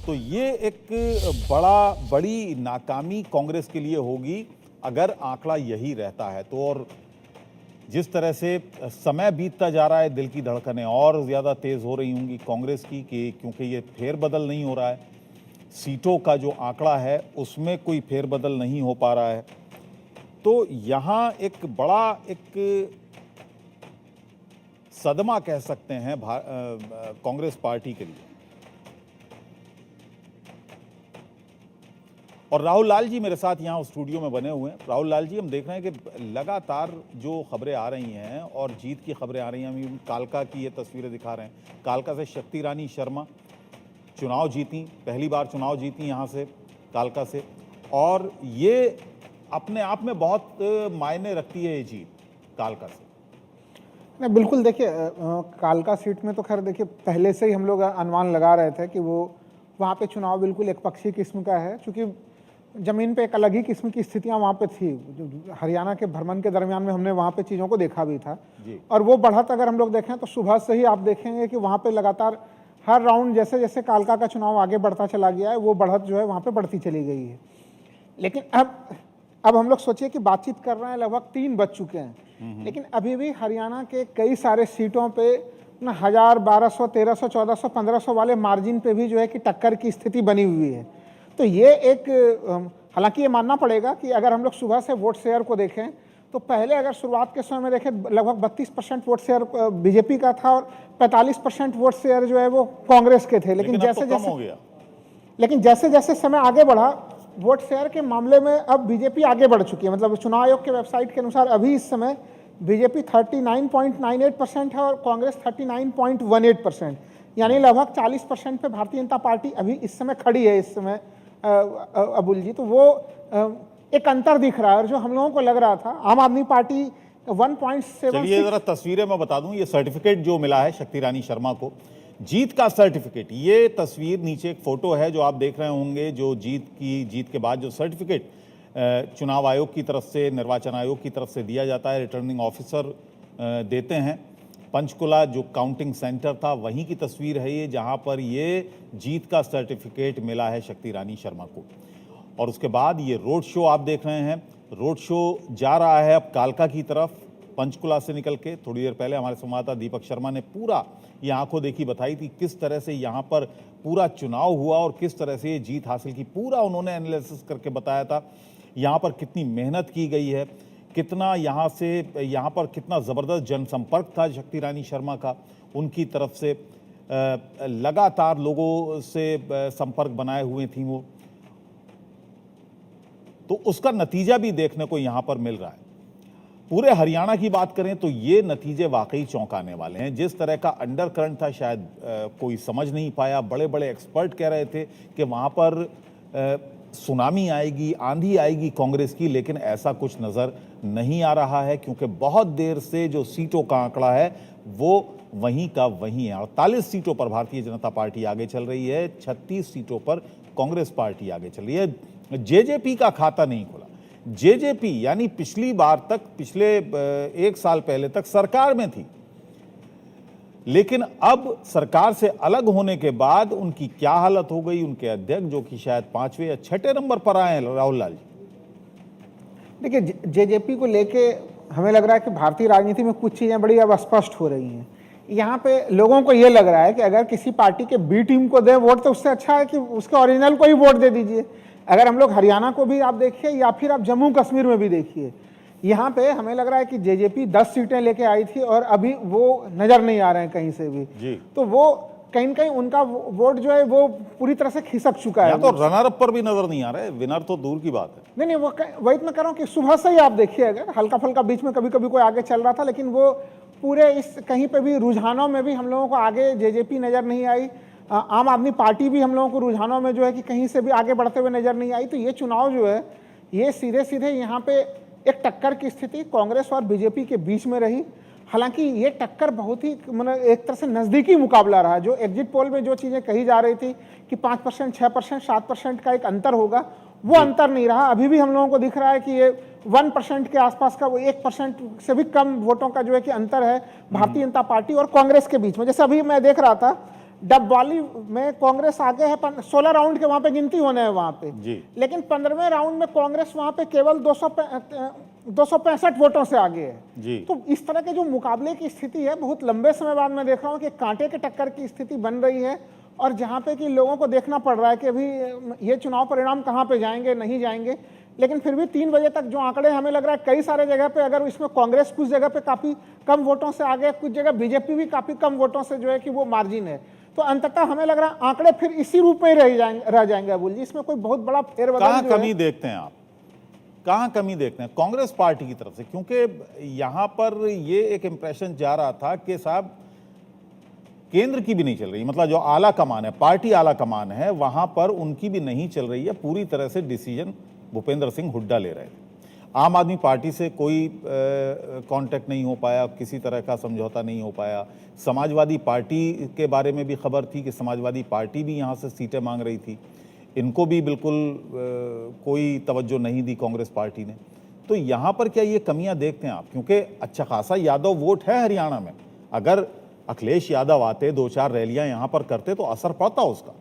तो ये एक बड़ी नाकामी कांग्रेस के लिए होगी अगर आंकड़ा यही रहता है तो। और जिस तरह से समय बीतता जा रहा है, दिल की धड़कनें और ज़्यादा तेज़ हो रही होंगी कांग्रेस की, कि क्योंकि ये फेरबदल नहीं हो रहा है, सीटों का जो आंकड़ा है उसमें कोई फेरबदल नहीं हो पा रहा है। तो यहाँ एक सदमा कह सकते हैं कांग्रेस पार्टी के लिए। और राहुल लाल जी मेरे साथ यहाँ स्टूडियो में बने हुए हैं। राहुल लाल जी, हम देख रहे हैं कि लगातार जो खबरें आ रही हैं और जीत की खबरें आ रही हैं, हम कालका की ये तस्वीरें दिखा रहे हैं। कालका से शक्ति रानी शर्मा चुनाव जीती, पहली बार चुनाव जीती यहाँ से कालका से, और ये अपने आप में बहुत मायने रखती है ये जीत कालका से। नहीं, बिल्कुल। देखिए, कालका सीट में तो खैर देखिए पहले से ही हम लोग अनुमान लगा रहे थे कि वो वहाँ पे चुनाव बिल्कुल एक पक्षी किस्म का है, क्योंकि ज़मीन पे एक अलग ही किस्म की स्थितियाँ वहाँ पे थी। हरियाणा के भ्रमण के दरमियान में हमने वहाँ पे चीज़ों को देखा भी था और वो बढ़त अगर हम लोग देखें तो सुबह से ही आप देखेंगे कि वहाँ पे लगातार हर राउंड जैसे जैसे कालका का चुनाव आगे बढ़ता चला गया है, वो बढ़त जो है वहाँ पे बढ़ती चली गई है। लेकिन अब हम लोग सोचिए कि बातचीत कर रहे हैं, लगभग 3 बज चुके हैं, लेकिन अभी भी हरियाणा के कई सारे सीटों पे 1000, 1200, 1300, 1400, 1500 वाले मार्जिन पे भी जो है कि टक्कर की स्थिति बनी हुई है। तो ये एक, हालांकि ये मानना पड़ेगा कि अगर हम लोग सुबह से वोट शेयर को देखें तो पहले अगर शुरुआत के समय में देखें लगभग 32% वोट शेयर बीजेपी का था और 45% वोट शेयर जो है वो कांग्रेस के थे। लेकिन जैसे जैसे समय आगे बढ़ा, वोट शेयर के मामले में अब बीजेपी आगे बढ़ चुकी है। मतलब चुनाव आयोग के वेबसाइट के अनुसार अभी इस समय बीजेपी 39.98% है और कांग्रेस 39.18%, यानी लगभग 40% पे भारतीय जनता पार्टी अभी इस समय खड़ी है इस समय अबुल जी। तो वो एक अंतर दिख रहा है, और जो हम लोगों को लग रहा था आम आदमी पार्टी 1.7। चलिए जरा तस्वीरें मैं बता दूं, ये सर्टिफिकेट जो मिला है शक्ति रानी शर्मा को, जीत का सर्टिफिकेट, ये तस्वीर नीचे एक फोटो है जो आप देख रहे होंगे, जो जीत के बाद जो सर्टिफिकेट चुनाव आयोग की तरफ से, निर्वाचन आयोग की तरफ से दिया जाता है, रिटर्निंग ऑफिसर देते हैं। पंचकुला जो काउंटिंग सेंटर था वहीं की तस्वीर है ये, जहां पर ये जीत का सर्टिफिकेट मिला है शक्ति रानी शर्मा को। और उसके बाद ये रोड शो आप देख रहे हैं, रोड शो जा रहा है अब कालका की तरफ, पंचकुला से निकल के। थोड़ी देर पहले हमारे संवाददाता दीपक शर्मा ने पूरा ये आंखों देखी बताई थी किस तरह से यहाँ पर पूरा चुनाव हुआ और किस तरह से ये जीत हासिल की, पूरा उन्होंने एनालिसिस करके बताया था। यहाँ पर कितनी मेहनत की गई है, कितना यहाँ पर कितना ज़बरदस्त जनसंपर्क था शक्ति रानी शर्मा का, उनकी तरफ से लगातार लोगों से संपर्क बनाए हुए थी वो, तो उसका नतीजा भी देखने को यहाँ पर मिल रहा है। पूरे हरियाणा की बात करें तो ये नतीजे वाकई चौंकाने वाले हैं। जिस तरह का अंडर करंट था शायद कोई समझ नहीं पाया। बड़े बड़े एक्सपर्ट कह रहे थे कि वहाँ पर सुनामी आएगी, आंधी आएगी कांग्रेस की, लेकिन ऐसा कुछ नज़र नहीं आ रहा है, क्योंकि बहुत देर से जो सीटों का आंकड़ा है वो वहीं का वहीं है। 48 सीटों पर भारतीय जनता पार्टी आगे चल रही है, 36 सीटों पर कांग्रेस पार्टी आगे चल रही है। जेजेपी का खाता नहीं खुला। जेजेपी यानी पिछली बार तक, पिछले 1 साल पहले तक सरकार में थी, लेकिन अब सरकार से अलग होने के बाद उनकी क्या हालत हो गई, उनके अध्यक्ष जो कि शायद 5वें या 6ठे नंबर पर आए हैं, राहुल लाल जी। देखिए, जेजेपी को लेके हमें लग रहा है कि भारतीय राजनीति में कुछ चीज़ें बड़ी अब स्पष्ट हो रही हैं। यहाँ पे लोगों को ये लग रहा है कि अगर किसी पार्टी के बी टीम को दे वोट तो उससे अच्छा है कि उसके ओरिजिनल को ही वोट दे दीजिए। अगर हम लोग हरियाणा को भी आप देखिए या फिर आप जम्मू कश्मीर में भी देखिए, यहाँ पे हमें लग रहा है कि जेजेपी 10 सीटें लेके आई थी और अभी वो नजर नहीं आ रहे हैं कहीं से भी जी। तो वो कहीं न कहीं उनका वोट जो है वो पूरी तरह से खिसक चुका है। तो रनर अप पर भी नजर नहीं आ रहा है, विनर तो दूर की बात है। नहीं, वही तो मैं कह रहा हूँ कि सुबह से ही आप देखिए, अगर हल्का फल्का बीच में कभी कभी कोई आगे चल रहा था, लेकिन वो पूरे इस कहीं पे भी रुझानों में भी हम लोगों को आगे जेजेपी नजर नहीं आई। आम आदमी पार्टी भी हम लोगों को रुझानों में जो है कि कहीं से भी आगे बढ़ते हुए नजर नहीं आई। तो ये चुनाव जो है ये सीधे सीधे यहाँ पे एक टक्कर की स्थिति कांग्रेस और बीजेपी के बीच में रही। हालांकि ये टक्कर बहुत ही मतलब एक तरह से नज़दीकी मुकाबला रहा। जो एग्जिट पोल में जो चीज़ें कही जा रही थी कि 5%, 6%, 7% का एक अंतर होगा, वो अंतर नहीं रहा। अभी भी हम लोगों को दिख रहा है कि ये 1% के आसपास का, वो 1% से भी कम वोटों का जो है कि अंतर है भारतीय जनता पार्टी और कांग्रेस के बीच में। जैसे अभी मैं देख रहा था डबवाली में कांग्रेस आगे है, 16 राउंड के वहां पे गिनती होने हैं वहां पे जी। लेकिन 15वें राउंड में कांग्रेस वहां पे केवल 265 वोटों से आगे है जी। तो इस तरह के जो मुकाबले की स्थिति है, बहुत लंबे समय बाद मैं देख रहा हूं कि कांटे के टक्कर की स्थिति बन रही है और जहां पे कि लोगों को देखना पड़ रहा है कि अभी ये चुनाव परिणाम कहां पे जाएंगे नहीं जाएंगे। लेकिन फिर भी 3 बजे तक जो आंकड़े हमें लग रहा है कई सारे जगह पे, अगर इसमें कांग्रेस कुछ जगह पे काफी कम वोटों से आगे, कुछ जगह बीजेपी भी काफी कम वोटों से जो है कि वो मार्जिन है, तो अंततः हमें लग रहा है आंकड़े फिर इसी रूप में ही रह जाएंगे अबुल जी। इसमें कोई बहुत बड़ा फेरबदल कहां जो है, कमी देखते हैं आप, कहां कमी देखते हैं कांग्रेस पार्टी की तरफ से? क्योंकि यहां पर ये एक इंप्रेशन जा रहा था कि साहब केंद्र की भी नहीं चल रही, मतलब जो आला कमान है, पार्टी आला कमान है, वहां पर उनकी भी नहीं चल रही है। पूरी तरह से डिसीजन भूपेंद्र सिंह हुड्डा ले रहे थे। आम आदमी पार्टी से कोई कांटेक्ट नहीं हो पाया, किसी तरह का समझौता नहीं हो पाया। समाजवादी पार्टी के बारे में भी खबर थी कि समाजवादी पार्टी भी यहाँ से सीटें मांग रही थी, इनको भी बिल्कुल कोई तवज्जो नहीं दी कांग्रेस पार्टी ने। तो यहाँ पर क्या ये कमियां देखते हैं आप? क्योंकि अच्छा खासा यादव वोट है हरियाणा में, अगर अखिलेश यादव आते, 2-4 रैलियां यहाँ पर करते तो असर पड़ता उसका।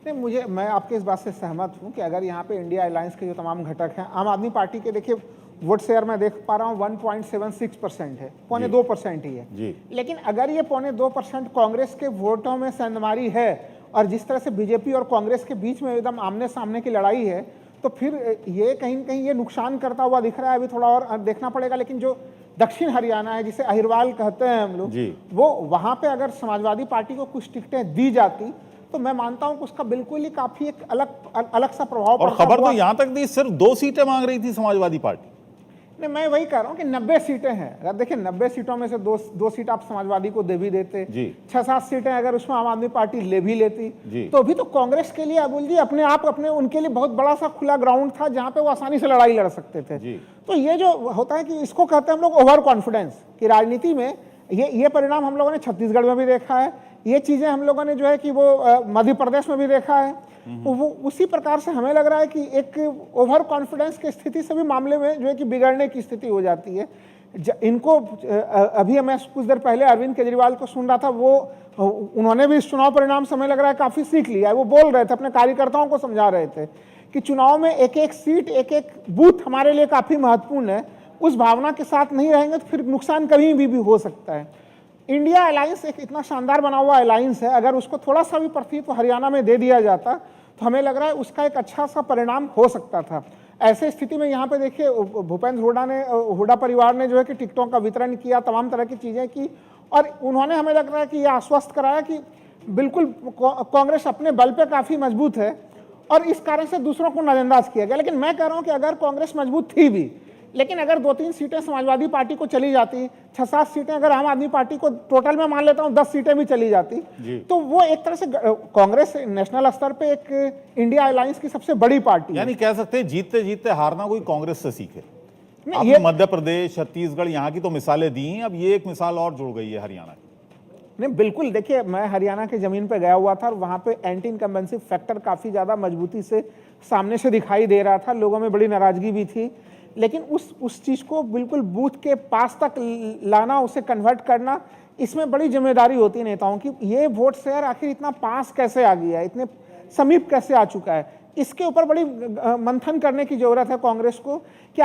नहीं, मैं आपके इस बात से सहमत हूं कि अगर यहाँ पे इंडिया अलायंस के जो तमाम घटक हैं, आम आदमी पार्टी के देखिए वोट शेयर मैं देख पा रहा हूँ 1.76% है, 0.2% ही है जी। लेकिन अगर ये 0.2% कांग्रेस के वोटों में सेंधमारी है और जिस तरह से बीजेपी और कांग्रेस के बीच में एकदम आमने सामने की लड़ाई है, तो फिर ये कहीं न कहीं ये नुकसान करता हुआ दिख रहा है। अभी थोड़ा और देखना पड़ेगा, लेकिन जो दक्षिण हरियाणा है जिसे अहिरवाल कहते हैं हम लोग, वो वहां पे अगर समाजवादी पार्टी को कुछ टिकटें दी जाती तो मैं मानता हूं कि उसका बिल्कुल ही काफी एक अलग सा प्रभाव और पड़ता। खबर तो यहां तक थी सिर्फ 2 सीटें मांग रही थी समाजवादी पार्टी। नहीं, मैं वही कह रहा हूं कि 90 सीटें हैं। अगर देखिए 90 सीटों में से दो सीट आप समाजवादी को दे भी देते, 6-7 सीटें अगर उसमें आम आदमी पार्टी ले भी लेती, तो भी तो कांग्रेस के लिए अबुल जी अपने उनके लिए बहुत बड़ा सा खुला ग्राउंड था जहां पे वो आसानी से लड़ाई लड़ सकते थे। तो ये जो होता है कि इसको कहते हैं हम लोग ओवर कॉन्फिडेंस, कि राजनीति में ये परिणाम हम लोगों ने छत्तीसगढ़ में भी देखा है, ये चीजें हम लोगों ने जो है कि वो मध्य प्रदेश में भी देखा है। तो वो उसी प्रकार से हमें लग रहा है कि एक ओवर कॉन्फिडेंस की स्थिति से भी मामले में जो है कि बिगड़ने की स्थिति हो जाती है। इनको अभी मैं कुछ देर पहले अरविंद केजरीवाल को सुन रहा था, वो उन्होंने भी इस चुनाव परिणाम से हमें लग रहा है काफी सीख लिया है। वो बोल रहे थे, अपने कार्यकर्ताओं को समझा रहे थे कि चुनाव में एक एक सीट, एक एक बूथ हमारे लिए काफी महत्वपूर्ण है। उस भावना के साथ नहीं रहेंगे तो फिर नुकसान कभी भी हो सकता है। इंडिया अलायंस एक इतना शानदार बना हुआ अलायंस है, अगर उसको थोड़ा सा भी प्रतिनिधित्व हरियाणा में दे दिया जाता तो हमें लग रहा है उसका एक अच्छा सा परिणाम हो सकता था। ऐसे स्थिति में यहाँ पे देखिए भूपेंद्र हुड्डा परिवार ने जो है कि टिकटों का वितरण किया, तमाम तरह की चीजें की, और उन्होंने हमें लग रहा है कि यह आश्वस्त कराया कि बिल्कुल कांग्रेस अपने बल पे काफी मजबूत है और इस कारण से दूसरों को नजरअंदाज किया गया। लेकिन मैं कह रहा हूं कि अगर कांग्रेस मजबूत थी भी, लेकिन अगर 2-3 सीटें समाजवादी पार्टी को चली जाती, 6-7 सीटें अगर आम आदमी पार्टी को, टोटल में मान लेता हूं 10 सीटें भी चली जाती, तो वो एक तरह से कांग्रेस नेशनल स्तर पे एक इंडिया अलायंस की सबसे बड़ी पार्टी यानी कह सकते हैं जीतते जीतते हारना कोई कांग्रेस से सीखे। नहीं, ये मध्य प्रदेश, छत्तीसगढ़, यहाँ की तो मिसालें दी हैं, अब ये एक मिसाल और जुड़ गई है हरियाणा की। नहीं, बिल्कुल देखिए, मैं हरियाणा की जमीन पे गया हुआ था और वहां पे एंटी इनकम्बेंसी फैक्टर काफी ज्यादा मजबूती से सामने से दिखाई दे रहा था, लोगों में बड़ी नाराजगी भी थी। लेकिन उस चीज को बिल्कुल बूथ के पास तक लाना, उसे कन्वर्ट करना, इसमें बड़ी जिम्मेदारी होती है नेताओं की। ये वोट शेयर आखिर इतना पास कैसे आ गया, इतने समीप कैसे आ चुका है, इसके ऊपर बड़ी मंथन करने की जरूरत है कांग्रेस को कि